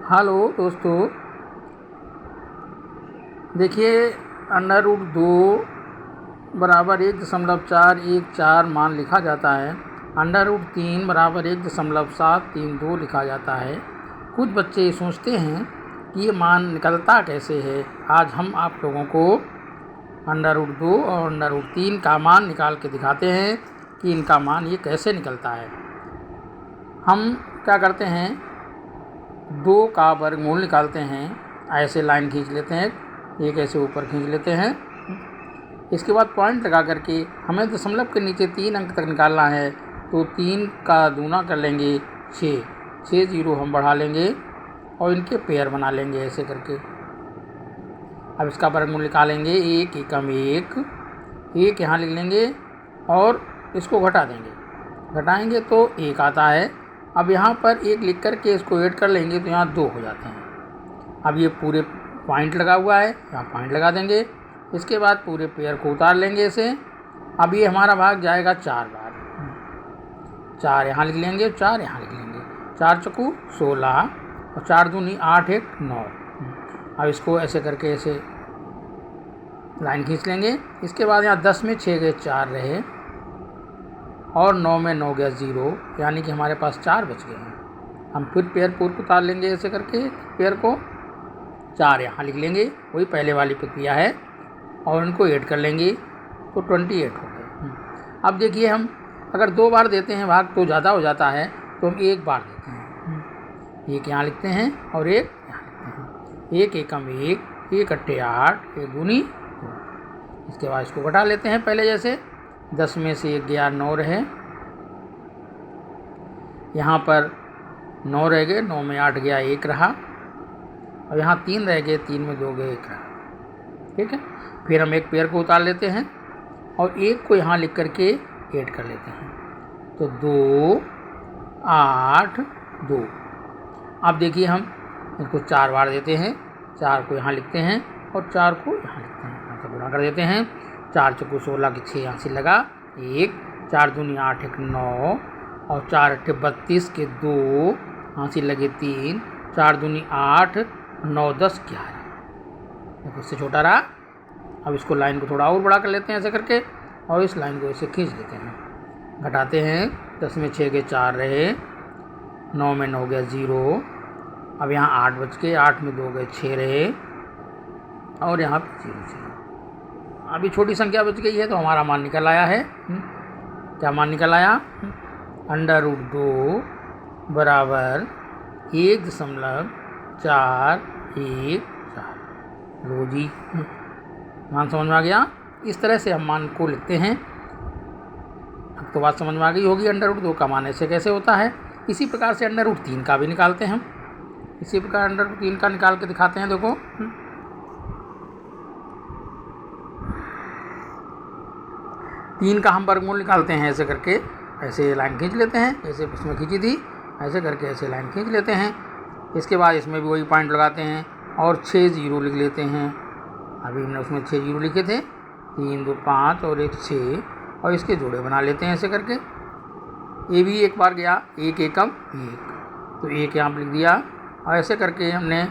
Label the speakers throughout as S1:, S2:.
S1: Hello दोस्तों, देखिए √2 बराबर 1.414 मान लिखा जाता है। √3 बराबर 1.732 लिखा जाता है। कुछ बच्चे सोचते हैं कि ये मान निकलता कैसे है। आज हम आप लोगों को √2 और √3 का मान निकाल के दिखाते हैं कि इनका मान ये कैसे निकलता है। हम क्या करते हैं, 2 का वर्गमूल निकालते हैं। ऐसे लाइन खींच लेते हैं, एक ऐसे ऊपर खींच लेते हैं। इसके बाद पॉइंट लगा करके हमें दशमलव के नीचे 3 अंक तक निकालना है, तो 3 का दूना कर लेंगे 6 जीरो हम बढ़ा लेंगे और इनके पेयर बना लेंगे ऐसे करके। अब इसका वर्गमूल निकालेंगे, 1 एकम 1 यहाँ लिख लेंगे और इसको घटा देंगे। घटाएंगे तो 1 आता है। अब यहाँ पर 1 लिख करके इसको ऐड कर लेंगे तो यहाँ 2 हो जाते हैं। अब ये पूरे पॉइंट लगा हुआ है, यहाँ पॉइंट लगा देंगे। इसके बाद पूरे पेयर को उतार लेंगे इसे। अब ये हमारा भाग जाएगा 4 बार। 4 यहाँ लिख लेंगे, 4 यहाँ लिख लेंगे। 4 चौकू 16 और 4 दूनी 8 1 9। अब इसको ऐसे करके ऐसे लाइन खींच लेंगे। इसके बाद यहाँ 10 में 6 गए 4 रहे और 9 में 9 गया 0, यानी कि हमारे पास 4 बच गए हैं। हम फिर पेयर पूर्व उतार लेंगे ऐसे करके पेयर को। 4 यहाँ लिख लेंगे, वही पहले वाली प्रक्रिया है, और इनको ऐड कर लेंगे तो 28 हो गए। अब देखिए, हम अगर 2 बार देते हैं भाग तो ज़्यादा हो जाता है, तो हम 1 बार देते हैं। 1 यहाँ लिखते हैं और 1 यहाँ लिखते हैं। 1 एकम 1 अट्ठे 8 1 दूनी 2। इसके बाद इसको घटा लेते हैं पहले जैसे। 10 में से 1 गया 9 रहे, यहाँ पर 9 रह गए, 9 में 8 गया 1 रहा, और यहाँ 3 रह गए, 3 में 2 गए 1 रहा। ठीक है, फिर हम एक पेयर को उतार लेते हैं और 1 को यहाँ लिख करके ऐड कर लेते हैं, तो 2 8 2। अब देखिए, हम इसको 4 बार देते हैं। 4 को यहाँ लिखते हैं और 4 को यहाँ लिखते हैं, यहाँ से गुणा कर देते हैं। 4 चौकू 16 के 6 यहाँ से लगा 1, 4 दूनी 8 1 9 और 4 अट्ठे 32 के 2 यहाँ से लगे 3, 4 दूनी 8 9 10 11। इससे छोटा रहा। अब इसको लाइन को थोड़ा और बड़ा कर लेते हैं ऐसे करके, और इस लाइन को ऐसे खींच लेते हैं। घटाते हैं, 10 में 6 के 4 रहे, 9 में 9 गया 0। अब यहाँ 8 बच के, 8 में 2 गए 6 रहे, और यहाँ पर 0 अभी छोटी संख्या बच गई है, तो हमारा मान निकल आया है। क्या मान निकल आया? √2 बराबर 1.414। लो जी, मान समझ में आ गया। इस तरह से हम मान को लिखते हैं। अब तो बात समझ में आ गई होगी √2 का मान ऐसे कैसे होता है। इसी प्रकार से √3 का भी निकालते हैं हम। इसी प्रकार √3 का निकाल के दिखाते हैं। देखो, 3 का हम वर्गमूल निकालते हैं ऐसे करके। ऐसे लाइन खींच लेते हैं, जैसे उसमें खींची थी ऐसे करके ऐसे लाइन खींच लेते हैं। इसके बाद इसमें भी वही पॉइंट लगाते हैं और 6 जीरो लिख लेते हैं। अभी हमने उसमें 6 जीरो लिखे थे, 3 2 5 और 1 6, और इसके जोड़े बना लेते हैं ऐसे करके। ये भी एक बार गया 1 एकम 1, तो 1 यहाँ पर लिख दिया, और ऐसे करके हमने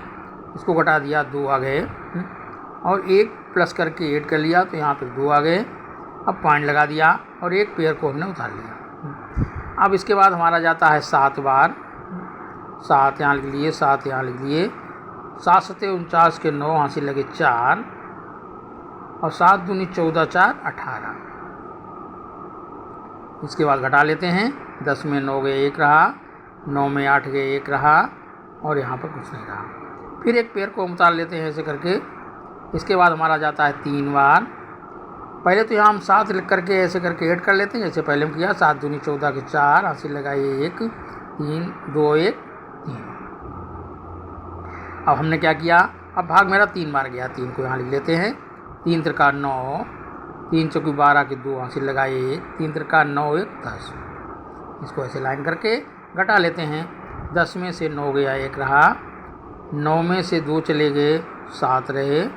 S1: इसको घटा दिया, 2 आ गए, और 1 प्लस करके ऐड कर लिया, तो यहाँ पर 2 आ गए। अब पॉइंट लगा दिया और एक पेयर को हमने उतार लिया। अब इसके बाद हमारा जाता है 7 बार। 7 यहाँ लिख लिए, 7 यहाँ लिख लिए। 7 सते 49 के 9 यहाँ से लगे 4, और 7 दूनी 14 4 18। इसके बाद घटा लेते हैं। 10 में 9 गए 1 रहा, 9 में 8 गए 1 रहा, और यहाँ पर कुछ नहीं रहा। फिर एक पेयर को उतार लेते हैं ऐसे करके। इसके बाद हमारा जाता है 3 बार। पहले तो यहाँ हम 7 लिख करके ऐसे करके ऐड कर लेते हैं, जैसे पहले हम किया। 7 दूनी 14 के 4 हासिल लगाइए 1 3 2 1 3। अब हमने क्या किया, अब भाग मेरा 3 बार गया, 3 को यहाँ लिख लेते हैं। 3 त्रिका 9, 3 चौकी 12 के 2 हासिल लगाइए 1, 3 त्रिका 9 1 10। इसको ऐसे लाइन करके घटा लेते हैं। 10 में से 9 गया 1 रहा, 9 में से 2 चले गए 7 रहे।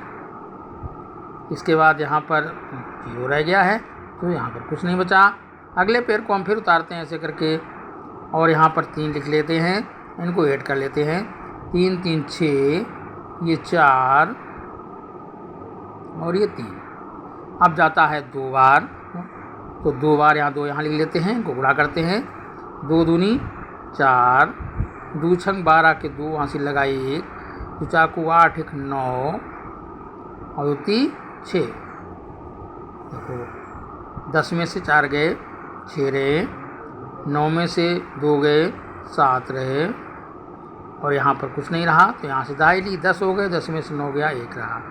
S1: इसके बाद यहाँ पर 0 रह गया है, तो यहाँ पर कुछ नहीं बचा। अगले पेयर को हम फिर उतारते हैं ऐसे करके, और यहाँ पर 3 लिख लेते हैं, इनको ऐड कर लेते हैं। 3 3 6, ये 4 और ये 3। अब जाता है 2 बार, तो 2 बार यहाँ 2 यहाँ लिख लेते हैं, गुणा करते हैं। 2 दूनी 4, 2 छंग 12 के 2 वहाँ से लगाए 1, 2 4 को 8 1 9 और 2 3 6। देखो 10 में से 4 गए 6 रहे, 9 में से 2 गए 7 रहे और यहाँ पर कुछ नहीं रहा, तो यहाँ से दाई ली 10 हो गए, 10 में से 9 गया 1 रहा।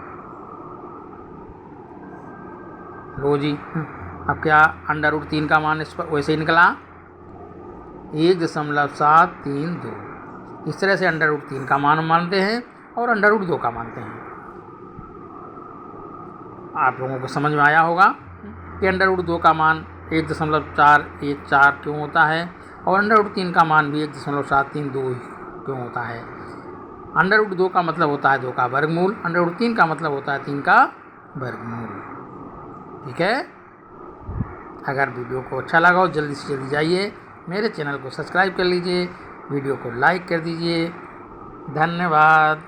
S1: लो जी, अब क्या √3 का मान इस पर वैसे ही निकला 1.732। इस तरह से √3 का मान मानते हैं और √2 का मानते हैं। आप लोगों को समझ में आया होगा कि √2 का मान 1.414 क्यों होता है और √3 का मान भी 1.732 क्यों होता है। √2 का मतलब होता है 2 का वर्गमूल, √3 का मतलब होता है 3 का वर्गमूल। ठीक है, अगर वीडियो को अच्छा लगा हो जल्दी से जल्दी जाइए मेरे चैनल को सब्सक्राइब कर लीजिए, वीडियो को लाइक कर दीजिए। धन्यवाद।